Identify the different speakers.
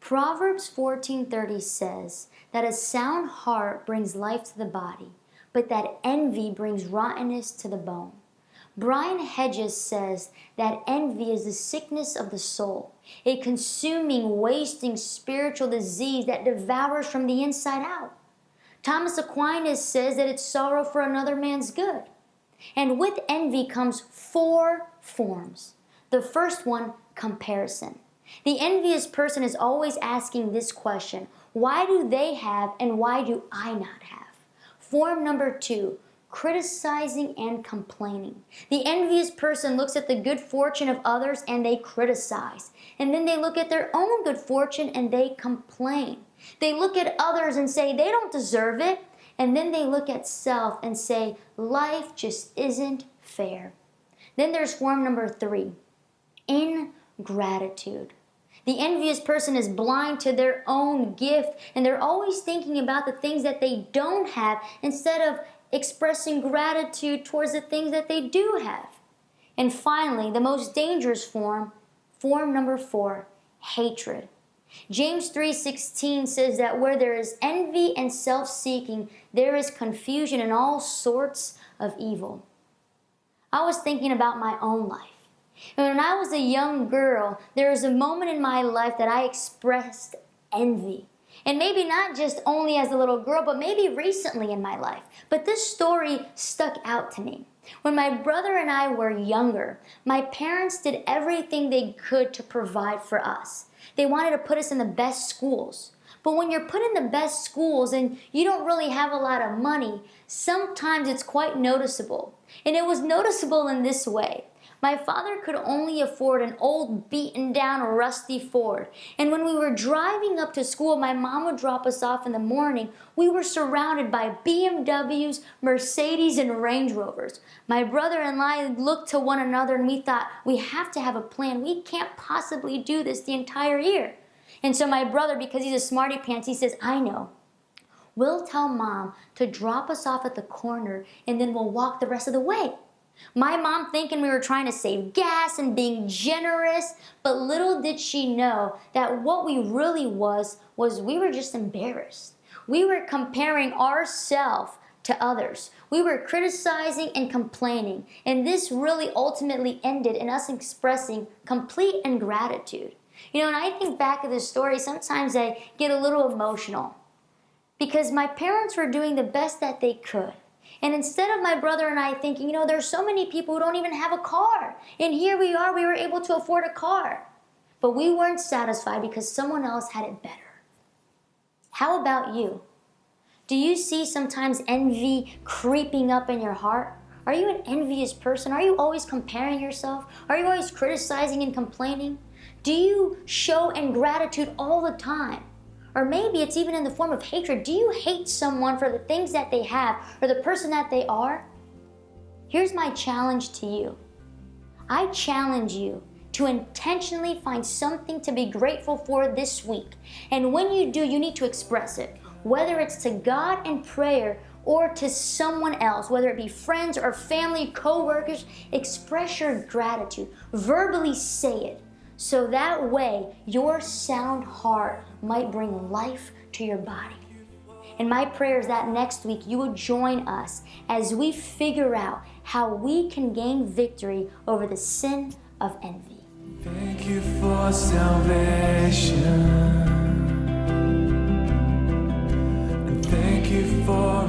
Speaker 1: Proverbs 14:30 says that a sound heart brings life to the body, but that envy brings rottenness to the bone. Brian Hedges says that envy is the sickness of the soul, a consuming, wasting spiritual disease that devours from the inside out. Thomas Aquinas says that it's sorrow for another man's good. And with envy comes 4 forms. The first one, comparison. The envious person is always asking this question: why do they have and why do I not have? Form number 2, criticizing and complaining. The envious person looks at the good fortune of others and they criticize. And then they look at their own good fortune and they complain. They look at others and say they don't deserve it. And then they look at self and say life just isn't fair. Then there's form number 3, ingratitude. The envious person is blind to their own gift, and they're always thinking about the things that they don't have instead of expressing gratitude towards the things that they do have. And finally, the most dangerous form number 4, hatred. James 3:16 says that where there is envy and self-seeking, there is confusion and all sorts of evil. I was thinking about my own life. And when I was a young girl, there was a moment in my life that I expressed envy. And maybe not just only as a little girl, but maybe recently in my life. But this story stuck out to me. When my brother and I were younger, my parents did everything they could to provide for us. They wanted to put us in the best schools. But when you're put in the best schools and you don't really have a lot of money, sometimes it's quite noticeable. And it was noticeable in this way. My father could only afford an old, beaten-down, rusty Ford. And when we were driving up to school, my mom would drop us off in the morning. We were surrounded by BMWs, Mercedes, and Range Rovers. My brother and I looked to one another and we thought, we have to have a plan. We can't possibly do this the entire year. And so my brother, because he's a smarty pants, he says, I know. We'll tell Mom to drop us off at the corner and then we'll walk the rest of the way. My mom thinking we were trying to save gas and being generous, but little did she know that what we really was we were just embarrassed. We were comparing ourselves to others. We were criticizing and complaining, and this really ultimately ended in us expressing complete ingratitude. You know, and I think back of this story, sometimes I get a little emotional because my parents were doing the best that they could. And instead of my brother and I thinking, you know, there's so many people who don't even have a car. And here we are, we were able to afford a car. But we weren't satisfied because someone else had it better. How about you? Do you see sometimes envy creeping up in your heart? Are you an envious person? Are you always comparing yourself? Are you always criticizing and complaining? Do you show ingratitude all the time? Or maybe it's even in the form of hatred. Do you hate someone for the things that they have or the person that they are? Here's my challenge to you. I challenge you to intentionally find something to be grateful for this week. And when you do, you need to express it. Whether it's to God in prayer or to someone else, whether it be friends or family, co-workers, express your gratitude. Verbally say it. So that way, your sound heart might bring life to your body. And my prayer is that next week you will join us as we figure out how we can gain victory over the sin of envy.
Speaker 2: Thank you for salvation. And thank you for